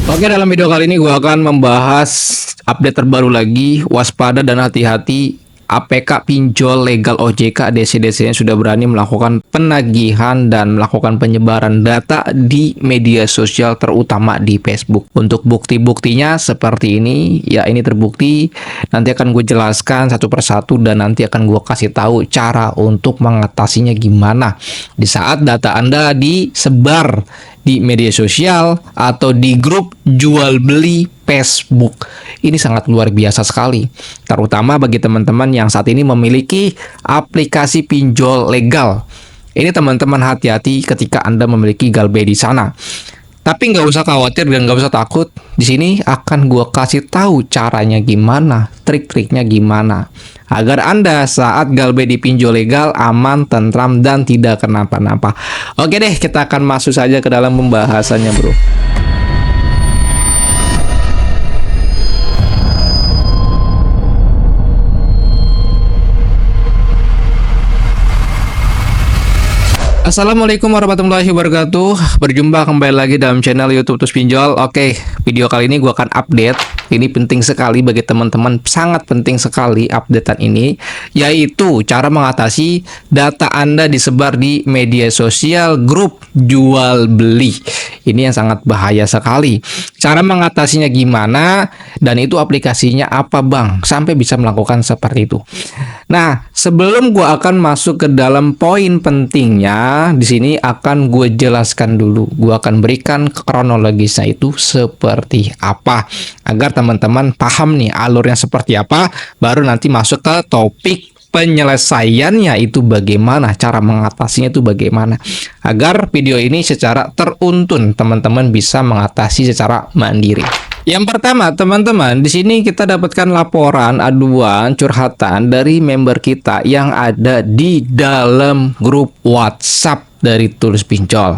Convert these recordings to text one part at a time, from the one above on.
Oke, dalam video kali ini gue akan membahas update terbaru lagi, waspada dan hati-hati. APK pinjol legal OJK DC-DC-nya sudah berani melakukan penagihan dan melakukan penyebaran data di media sosial terutama di Facebook. Untuk bukti-buktinya seperti ini, ya ini terbukti. Nanti akan gue jelaskan satu persatu dan nanti akan gue kasih tahu cara untuk mengatasinya gimana. Di saat data Anda disebar di media sosial atau di grup jual beli Facebook. Ini sangat luar biasa sekali, terutama bagi teman-teman yang saat ini memiliki aplikasi pinjol legal. Ini teman-teman hati-hati ketika Anda memiliki Galbay di sana. Tapi nggak usah khawatir dan nggak usah takut. Di sini akan gua kasih tahu caranya gimana, trik-triknya gimana, agar Anda saat Galbay di pinjol legal aman, tentram, dan tidak kenapa-napa. Oke deh, kita akan masuk saja ke dalam pembahasannya, bro. Assalamualaikum warahmatullahi wabarakatuh. Berjumpa kembali lagi dalam channel YouTube Terus Pinjol. Oke, video kali ini gue akan update. Ini penting sekali bagi teman-teman, sangat penting sekali updatean ini, yaitu cara mengatasi data Anda disebar di media sosial grup jual beli. Ini yang sangat bahaya sekali. Cara mengatasinya gimana, dan itu aplikasinya apa bang, sampai bisa melakukan seperti itu. Nah, sebelum gue akan masuk ke dalam poin pentingnya, di sini akan gue jelaskan dulu. Gue akan berikan kronologisnya itu seperti apa, agar teman-teman paham nih alurnya seperti apa, baru nanti masuk ke topik penyelesaiannya itu bagaimana, cara mengatasinya itu bagaimana, agar video ini secara teruntun teman-teman bisa mengatasi secara mandiri. Yang pertama, teman-teman, di sini kita dapatkan laporan aduan curhatan dari member kita yang ada di dalam grup WhatsApp dari Tulus Pinjol.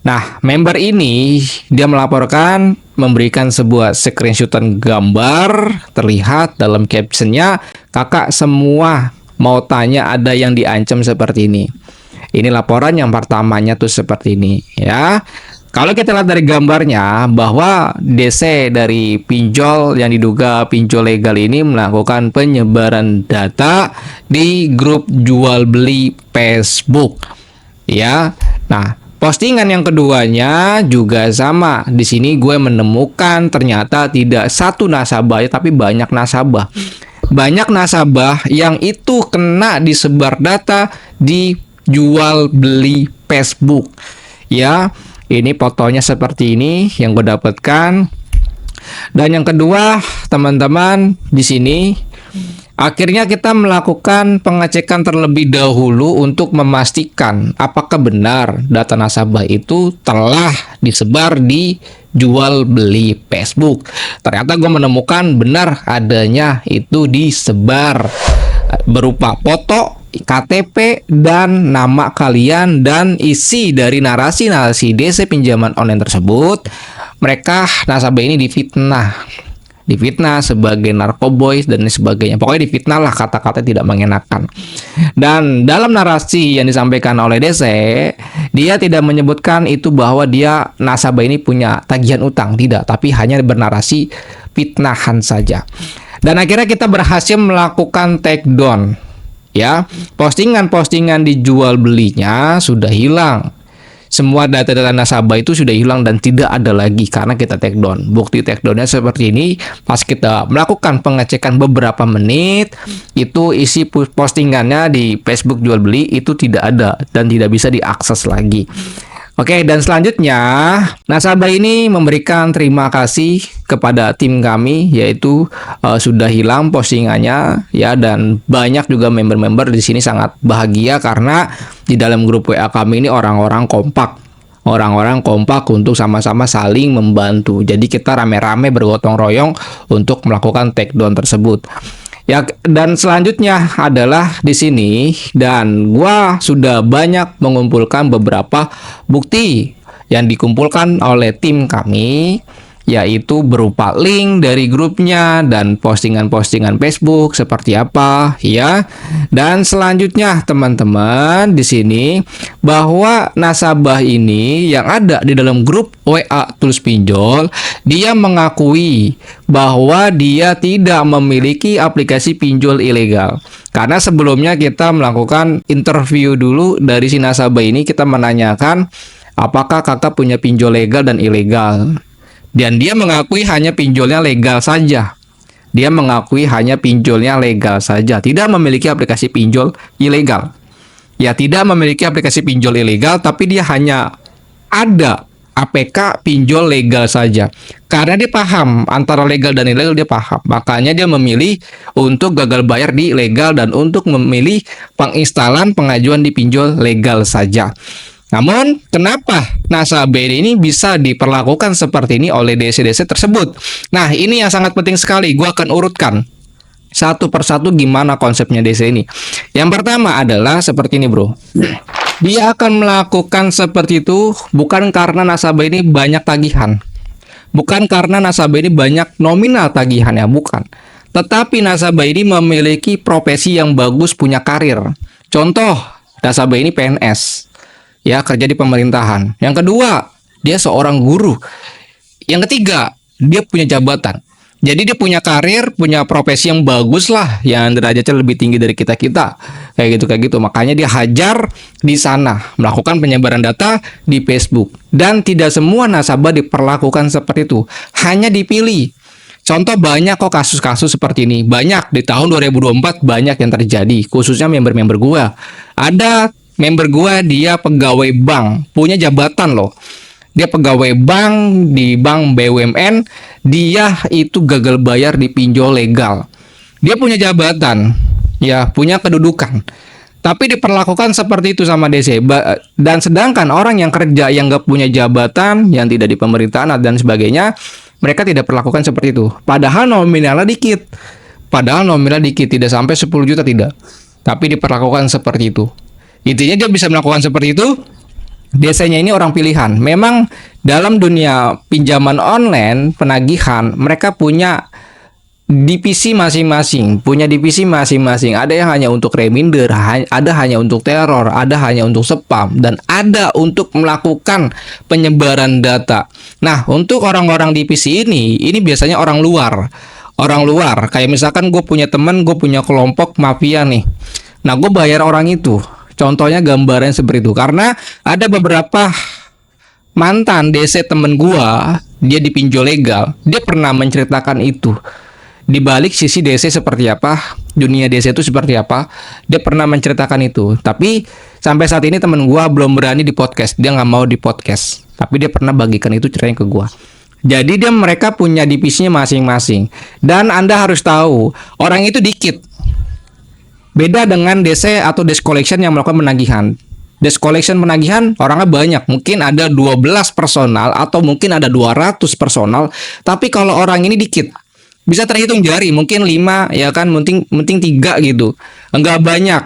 Nah, member ini dia melaporkan, memberikan sebuah screenshotan gambar, terlihat dalam captionnya, kakak semua mau tanya ada yang diancam seperti ini. Ini laporan yang pertamanya tuh seperti ini, ya. Kalau kita lihat dari gambarnya, bahwa DC dari pinjol yang diduga pinjol legal ini melakukan penyebaran data di grup jual beli Facebook, ya. Nah, postingan yang keduanya juga sama. Di sini gue menemukan ternyata tidak satu nasabah, tapi banyak nasabah. Banyak nasabah yang itu kena disebar data di jual beli Facebook. Ya, ini fotonya seperti ini yang gue dapatkan. Dan yang kedua, teman-teman, di sini akhirnya kita melakukan pengecekan terlebih dahulu untuk memastikan apakah benar data nasabah itu telah disebar di jual beli Facebook. Ternyata gue menemukan benar adanya itu disebar berupa foto, KTP, dan nama kalian, dan isi dari narasi-narasi DC pinjaman online tersebut. Mereka nasabah ini difitnah sebagai narkoboy dan sebagainya. Pokoknya difitnah lah, kata-kata tidak mengenakan. Dan dalam narasi yang disampaikan oleh DC, dia tidak menyebutkan itu bahwa dia nasabah ini punya tagihan utang, tidak, tapi hanya bernarasi fitnahan saja. Dan akhirnya kita berhasil melakukan take down, ya. Postingan-postingan dijual belinya sudah hilang. Semua data-data nasabah itu sudah hilang dan tidak ada lagi karena kita take down. Bukti take downnya seperti ini. Pas kita melakukan pengecekan beberapa menit, itu isi postingannya di Facebook jual beli itu tidak ada dan tidak bisa diakses lagi. Oke, dan selanjutnya nasabah ini memberikan terima kasih kepada tim kami, yaitu sudah hilang postingannya, ya. Dan banyak juga member-member di sini sangat bahagia karena di dalam grup WA kami ini orang-orang kompak untuk sama-sama saling membantu. Jadi kita rame-rame bergotong royong untuk melakukan take down tersebut. Ya, dan selanjutnya adalah di sini, dan gua sudah banyak mengumpulkan beberapa bukti yang dikumpulkan oleh tim kami. yaitu berupa link dari grupnya dan postingan-postingan Facebook seperti apa ya. Dan selanjutnya teman-teman di sini bahwa nasabah ini yang ada di dalam grup WA Tools Pinjol, dia mengakui bahwa dia tidak memiliki aplikasi pinjol ilegal. Karena sebelumnya kita melakukan interview dulu dari si nasabah ini, kita menanyakan apakah kakak punya pinjol legal dan ilegal. Dan dia mengakui hanya pinjolnya legal saja. Dia mengakui hanya pinjolnya legal saja, tidak memiliki aplikasi pinjol ilegal. Ya, tidak memiliki aplikasi pinjol ilegal, tapi dia hanya ada APK pinjol legal saja. Karena dia paham antara legal dan ilegal, dia paham. Makanya dia memilih untuk gagal bayar di legal dan untuk memilih penginstalan pengajuan di pinjol legal saja. Namun, kenapa nasabah ini bisa diperlakukan seperti ini oleh DC-DC tersebut? Nah, ini yang sangat penting sekali. Gua akan urutkan satu persatu gimana konsepnya DC ini. Yang pertama adalah seperti ini, bro. Dia akan melakukan seperti itu bukan karena nasabah ini banyak tagihan. Bukan karena nasabah ini banyak nominal tagihannya, bukan. Tetapi nasabah ini memiliki profesi yang bagus, punya karir. Contoh, nasabah ini PNS. Ya, kerja di pemerintahan. Yang kedua, dia seorang guru. Yang ketiga, dia punya jabatan. Jadi dia punya karir, punya profesi yang bagus lah, yang derajatnya lebih tinggi dari kita-kita. Kayak gitu. Makanya dia hajar di sana, melakukan penyebaran data di Facebook. Dan tidak semua nasabah diperlakukan seperti itu. Hanya dipilih. Contoh banyak kok kasus-kasus seperti ini. Banyak di tahun 2024 banyak yang terjadi, khususnya member-member gua. Ada member gua, dia pegawai bank, punya jabatan loh. Dia pegawai bank di bank BUMN, dia itu gagal bayar di pinjol legal. Dia punya jabatan, ya punya kedudukan. Tapi diperlakukan seperti itu sama DC. Dan sedangkan orang yang kerja yang gak punya jabatan, yang tidak di pemerintahan dan sebagainya, mereka tidak perlakukan seperti itu. Padahal nominalnya dikit. Tidak sampai 10 juta tidak. Tapi diperlakukan seperti itu. Intinya dia bisa melakukan seperti itu. DC-nya ini orang pilihan. Memang dalam dunia pinjaman online, penagihan, mereka punya divisi masing-masing. Ada yang hanya untuk reminder, ada hanya untuk teror, ada hanya untuk spam, dan ada untuk melakukan penyebaran data. Nah, untuk orang-orang divisi ini biasanya orang luar. Kayak misalkan gue punya teman, gue punya kelompok mafia nih. Nah, gue bayar orang itu. Contohnya gambaran seperti itu. Karena ada beberapa mantan DC temen gua, dia di pinjol legal, dia pernah menceritakan itu. Di balik sisi DC seperti apa, dunia DC itu seperti apa, dia pernah menceritakan itu. Tapi sampai saat ini temen gua belum berani di podcast, dia nggak mau di podcast. Tapi dia pernah bagikan itu ceritanya ke gua. Jadi mereka punya divisinya masing-masing. Dan Anda harus tahu, orang itu dikit. Beda dengan DC atau desk collection yang melakukan penagihan. Desk collection penagihan orangnya banyak. Mungkin ada 12 personal atau mungkin ada 200 personal. Tapi kalau orang ini dikit. Bisa terhitung jari. Mungkin 5 ya kan. Mungkin 3 gitu. Enggak banyak.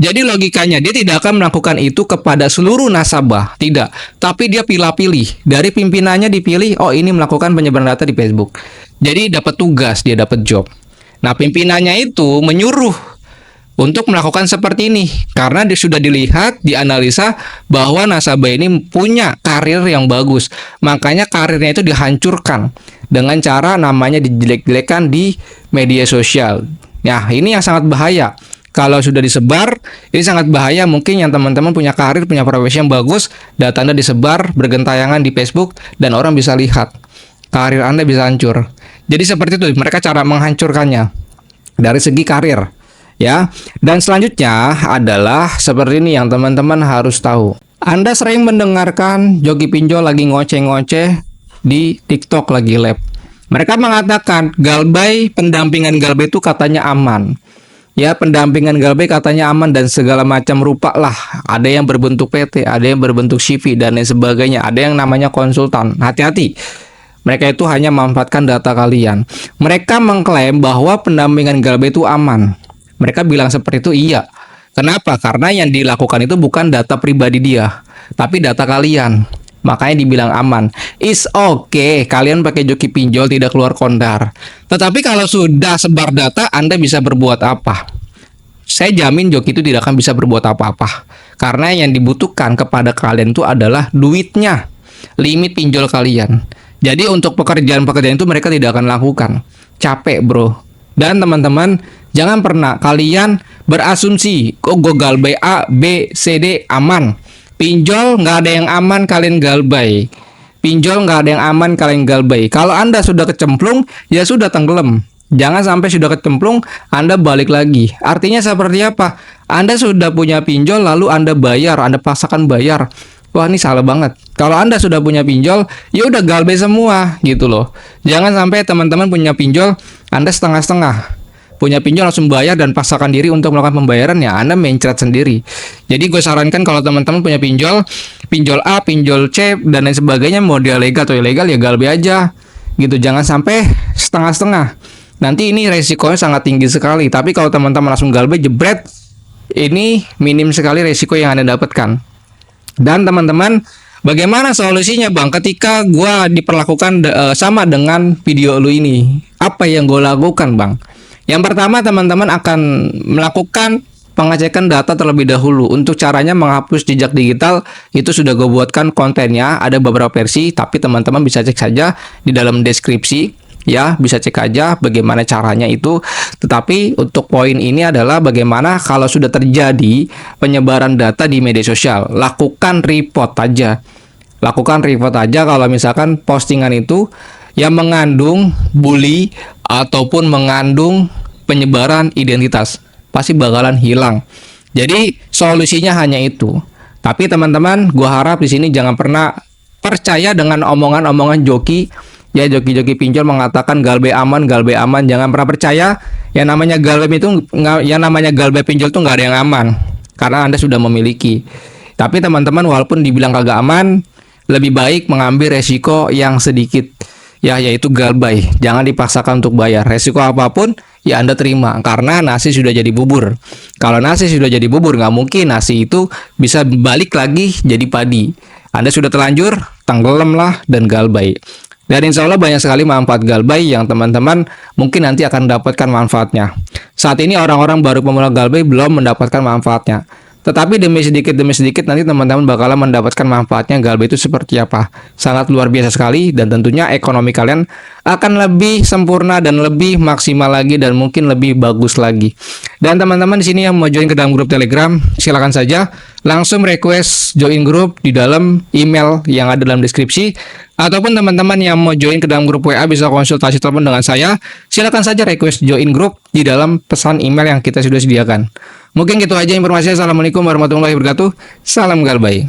Jadi logikanya dia tidak akan melakukan itu kepada seluruh nasabah. Tidak. Tapi dia pilih-pilih. Dari pimpinannya dipilih. Oh, ini melakukan penyebaran data di Facebook. Jadi dapat tugas. Dia dapat job. Nah, pimpinannya itu menyuruh untuk melakukan seperti ini karena dia sudah dilihat, dianalisa bahwa nasabah ini punya karir yang bagus. Makanya karirnya itu dihancurkan dengan cara namanya dijelek-jelekan di media sosial. Nah, ini yang sangat bahaya. Kalau sudah disebar, ini sangat bahaya. Mungkin yang teman-teman punya karir, punya profesi yang bagus, data Anda disebar bergentayangan di Facebook dan orang bisa lihat. Karir Anda bisa hancur. Jadi seperti itu mereka cara menghancurkannya dari segi karir. Ya, dan selanjutnya adalah seperti ini yang teman-teman harus tahu. Anda sering mendengarkan joki pinjol lagi ngoceh-ngoceh di TikTok lagi live. Mereka mengatakan Galbay, pendampingan Galbay itu katanya aman. Ya, pendampingan Galbay katanya aman dan segala macam rupa lah. Ada yang berbentuk PT, ada yang berbentuk CV dan lain sebagainya. Ada yang namanya konsultan. Hati-hati. Mereka itu hanya memanfaatkan data kalian. Mereka mengklaim bahwa pendampingan Galbay itu aman. Mereka bilang seperti itu, iya. Kenapa? Karena yang dilakukan itu bukan data pribadi dia, tapi data kalian. makanya dibilang aman. Is okay, kalian pakai joki pinjol tidak keluar kondar. Tetapi kalau sudah sebar data, Anda bisa berbuat apa? Saya jamin joki itu tidak akan bisa berbuat apa-apa. Karena yang dibutuhkan kepada kalian itu adalah duitnya, limit pinjol kalian. Jadi untuk pekerjaan-pekerjaan itu mereka tidak akan lakukan. Capek bro. Dan teman-teman, jangan pernah kalian berasumsi, kok gue galbay A, B, C, D aman. Pinjol nggak ada yang aman, kalian galbay. Pinjol nggak ada yang aman, kalian galbay. Kalau Anda sudah kecemplung, ya sudah tenggelam. Jangan sampai sudah kecemplung, Anda balik lagi. Artinya seperti apa? Anda sudah punya pinjol, lalu Anda bayar, Anda paksakan bayar. Wah, ini salah banget. Kalau Anda sudah punya pinjol, ya udah galbay semua gitu loh. Jangan sampai teman-teman punya pinjol, Anda setengah-setengah. Punya pinjol langsung bayar dan paksakan diri untuk melakukan pembayaran, ya Anda mencret sendiri. Jadi gue sarankan kalau teman-teman punya pinjol, pinjol A, pinjol C dan lain sebagainya, mau dia legal atau ilegal ya galbay aja. Gitu, jangan sampai setengah-setengah. Nanti ini resikonya sangat tinggi sekali. Tapi kalau teman-teman langsung galbay jebret, ini minim sekali resiko yang Anda dapatkan. Dan teman-teman, bagaimana solusinya bang ketika gue diperlakukan sama dengan video lu ini? Apa yang gue lakukan bang? Yang pertama, teman-teman akan melakukan pengecekan data terlebih dahulu. Untuk caranya menghapus jejak digital, itu sudah gue buatkan kontennya, ada beberapa versi. Tapi teman-teman bisa cek saja di dalam deskripsi. Ya, bisa cek aja bagaimana caranya itu. Tetapi untuk poin ini adalah bagaimana kalau sudah terjadi penyebaran data di media sosial. Lakukan report aja. Lakukan report aja kalau misalkan postingan itu yang mengandung bully ataupun mengandung penyebaran identitas. Pasti bakalan hilang. Jadi solusinya hanya itu. Tapi teman-teman, gua harap di sini jangan pernah percaya dengan omongan-omongan joki. Ya, joki-joki pinjol mengatakan galbay aman, jangan pernah percaya. Yang namanya galbay pinjol itu nggak ada yang aman, karena Anda sudah memiliki. Tapi teman-teman, walaupun dibilang kagak aman, lebih baik mengambil resiko yang sedikit, ya, yaitu galbay. Jangan dipaksakan untuk bayar. Resiko apapun ya Anda terima, karena nasi sudah jadi bubur. Kalau nasi sudah jadi bubur, nggak mungkin nasi itu bisa balik lagi jadi padi. Anda sudah terlanjur, tenggelamlah dan galbay. Dan insya Allah banyak sekali manfaat galbay yang teman-teman mungkin nanti akan mendapatkan manfaatnya. Saat ini orang-orang baru pemula galbay belum mendapatkan manfaatnya. Tetapi demi sedikit nanti teman-teman bakalan mendapatkan manfaatnya galbay itu seperti apa. Sangat luar biasa sekali, dan tentunya ekonomi kalian akan lebih sempurna dan lebih maksimal lagi dan mungkin lebih bagus lagi. Dan teman-teman di sini yang mau join ke dalam grup Telegram, silakan saja langsung request join grup di dalam email yang ada dalam deskripsi. Ataupun teman-teman yang mau join ke dalam grup WA bisa konsultasi telepon dengan saya. Silakan saja request join grup di dalam pesan email yang kita sudah sediakan. Mungkin gitu aja informasinya. Assalamualaikum warahmatullahi wabarakatuh. Salam galbay.